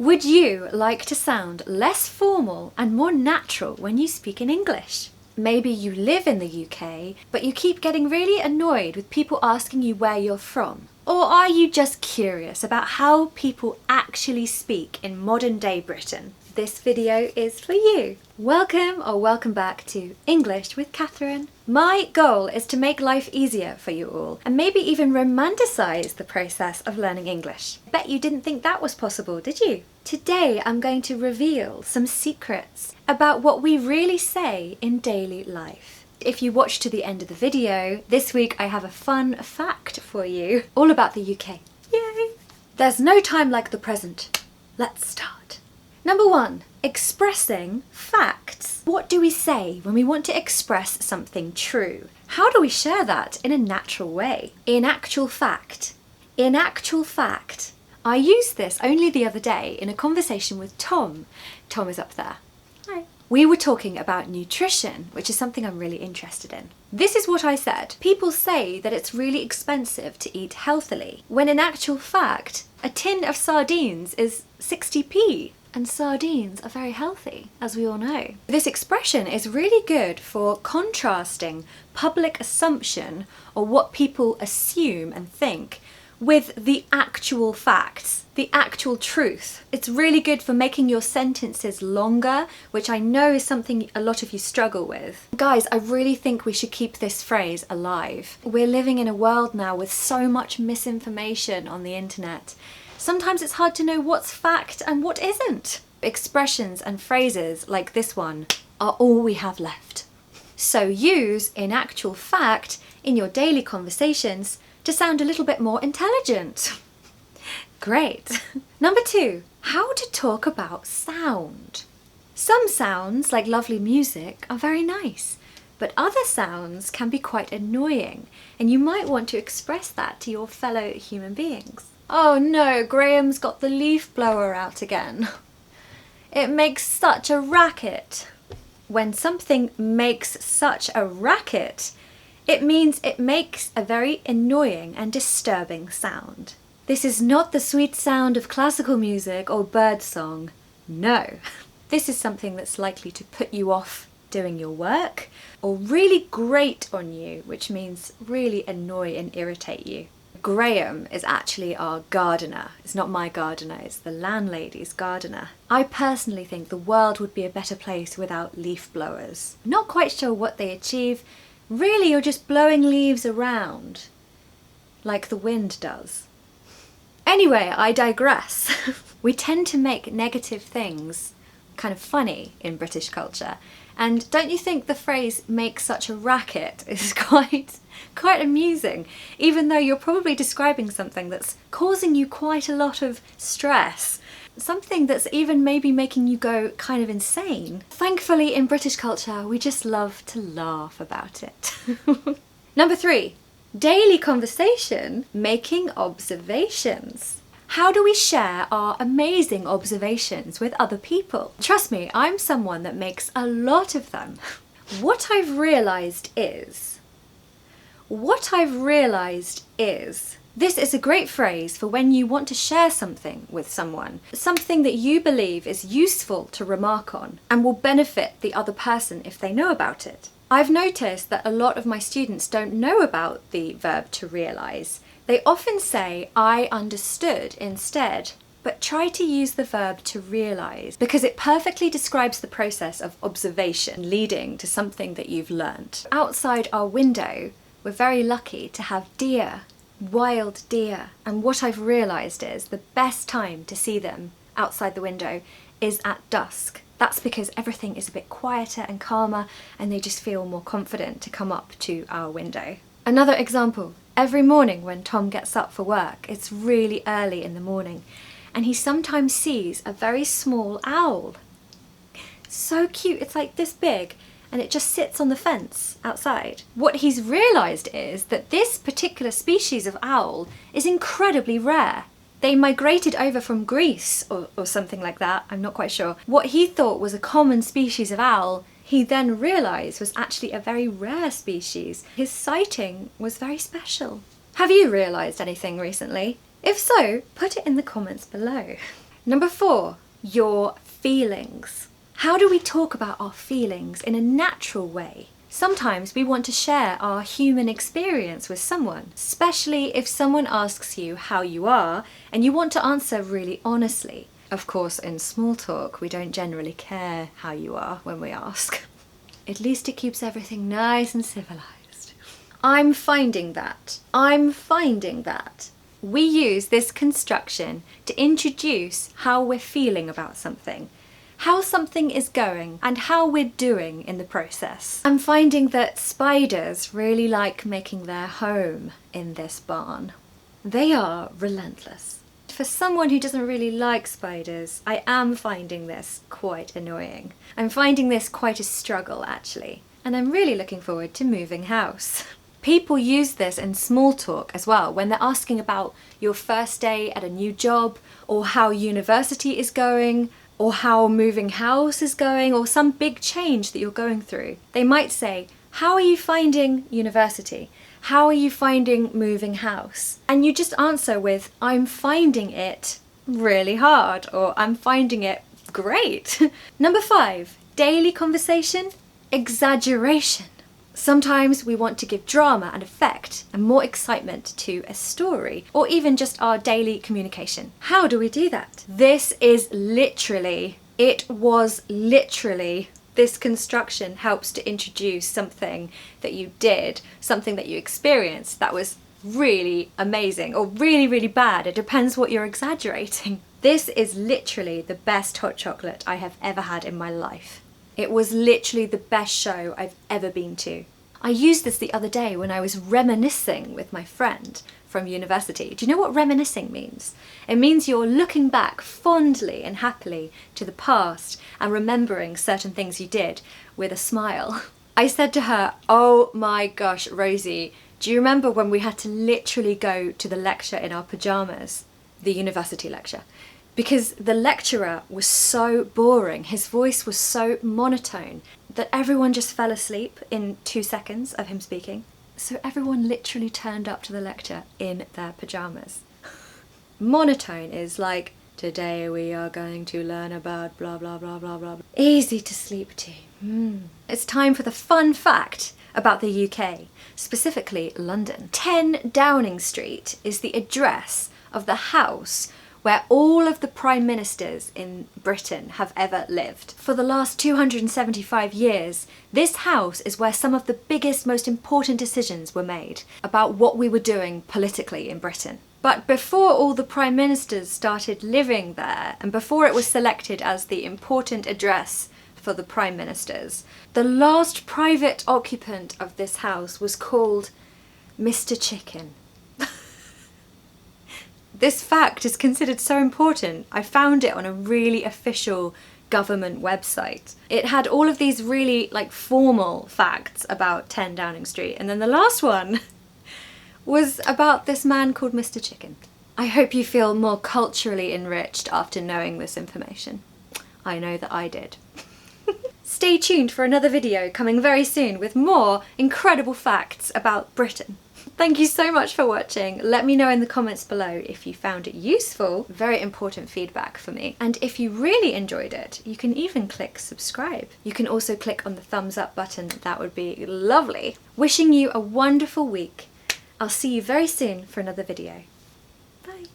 Would you like to sound less formal and more natural when you speak in English? Maybe you live in the UK, but you keep getting really annoyed with people asking you where you're from. Or are you just curious about how people actually speak in modern day Britain? This video is for you. Welcome or welcome back to English with Katharine. My goal is to make life easier for you all and maybe even romanticize the process of learning English. Bet you didn't think that was possible, did you? Today I'm going to reveal some secrets about what we really say in daily life. If you watch to the end of the video, this week I have a fun fact for you all about the UK. Yay! There's no time like the present. Let's start. Number 1, expressing facts. What do we say when we want to express something true? How do we share that in a natural way? In actual fact. In actual fact. I used this only the other day in a conversation with Tom. Tom is up there. Hi. We were talking about nutrition, which is something I'm really interested in. This is what I said. People say that it's really expensive to eat healthily, when in actual fact, a tin of sardines is 60p. And sardines are very healthy, as we all know. This expression is really good for contrasting public assumption or what people assume and think with the actual facts, the actual truth. It's really good for making your sentences longer, which I know is something a lot of you struggle with. Guys, I really think we should keep this phrase alive. We're living in a world now with so much misinformation on the internet. Sometimes it's hard to know what's fact and what isn't. Expressions and phrases like this one are all we have left. So use in actual fact in your daily conversations to sound a little bit more intelligent. Great. Number 2, how to talk about sound. Some sounds, like lovely music, are very nice, but other sounds can be quite annoying, and you might want to express that to your fellow human beings. Oh no, Graham's got the leaf blower out again. It makes such a racket. When something makes such a racket, it means it makes a very annoying and disturbing sound. This is not the sweet sound of classical music or birdsong. No. This is something that's likely to put you off doing your work or really grate on you, which means really annoy and irritate you. Graham is actually our gardener. It's not my gardener, it's the landlady's gardener. I personally think the world would be a better place without leaf blowers. I'm not quite sure what they achieve. Really, you're just blowing leaves around, like the wind does. Anyway, I digress. We tend to make negative things kind of funny in British culture. And don't you think the phrase "make such a racket" is quite amusing, even though you're probably describing something that's causing you quite a lot of stress, something that's even maybe making you go kind of insane. Thankfully, in British culture, we just love to laugh about it. Number 3, daily conversation, making observations. How do we share our amazing observations with other people? Trust me, I'm someone that makes a lot of them. What I've realised is, this is a great phrase for when you want to share something with someone, something that you believe is useful to remark on and will benefit the other person if they know about it. I've noticed that a lot of my students don't know about the verb to realise. They often say, "I understood" instead, but try to use the verb to realise because it perfectly describes the process of observation leading to something that you've learnt. Outside our window, we're very lucky to have deer, wild deer, and what I've realised is the best time to see them outside the window is at dusk. That's because everything is a bit quieter and calmer and they just feel more confident to come up to our window. Another example. Every morning when Tom gets up for work, it's really early in the morning, and he sometimes sees a very small owl. So cute, it's like this big, and it just sits on the fence outside. What he's realised is that this particular species of owl is incredibly rare. They migrated over from Greece or something like that, I'm not quite sure. What he thought was a common species of owl, he then realised was actually a very rare species. His sighting was very special. Have you realised anything recently? If so, put it in the comments below. Number 4, your feelings. How do we talk about our feelings in a natural way? Sometimes we want to share our human experience with someone, especially if someone asks you how you are and you want to answer really honestly. Of course, in small talk, we don't generally care how you are when we ask. At least it keeps everything nice and civilized. I'm finding that. We use this construction to introduce how we're feeling about something, how something is going, and how we're doing in the process. I'm finding that spiders really like making their home in this barn. They are relentless. For someone who doesn't really like spiders, I am finding this quite annoying. I'm finding this quite a struggle, actually, and I'm really looking forward to moving house. People use this in small talk as well, when they're asking about your first day at a new job, or how university is going, or how moving house is going, or some big change that you're going through. They might say, how are you finding university? How are you finding moving house? And you just answer with, I'm finding it really hard, or I'm finding it great. Number 5, daily conversation, exaggeration. Sometimes we want to give drama and effect and more excitement to a story, or even just our daily communication. How do we do that? This construction helps to introduce something that you did, something that you experienced that was really amazing or really, really bad. It depends what you're exaggerating. This is literally the best hot chocolate I have ever had in my life. It was literally the best show I've ever been to. I used this the other day when I was reminiscing with my friend from university. Do you know what reminiscing means? It means you're looking back fondly and happily to the past and remembering certain things you did with a smile. I said to her, oh my gosh, Rosie, do you remember when we had to literally go to the lecture in our pajamas? The university lecture. Because the lecturer was so boring, his voice was so monotone, that everyone just fell asleep in 2 seconds of him speaking. So everyone literally turned up to the lecture in their pajamas. Monotone is like, today we are going to learn about blah blah blah blah blah. Easy to sleep to. It's time for the fun fact about the UK, specifically London. 10 Downing Street is the address of the house where all of the prime ministers in Britain have ever lived. For the last 275 years, this house is where some of the biggest, most important decisions were made about what we were doing politically in Britain. But before all the prime ministers started living there, and before it was selected as the important address for the prime ministers, the last private occupant of this house was called Mr. Chicken. This fact is considered so important. I found it on a really official government website. It had all of these really formal facts about 10 Downing Street, and then the last one was about this man called Mr. Chicken. I hope you feel more culturally enriched after knowing this information. I know that I did. Stay tuned for another video coming very soon with more incredible facts about Britain. Thank you so much for watching. Let me know in the comments below if you found it useful. Very important feedback for me. And if you really enjoyed it, you can even click subscribe. You can also click on the thumbs up button. That would be lovely. Wishing you a wonderful week. I'll see you very soon for another video. Bye.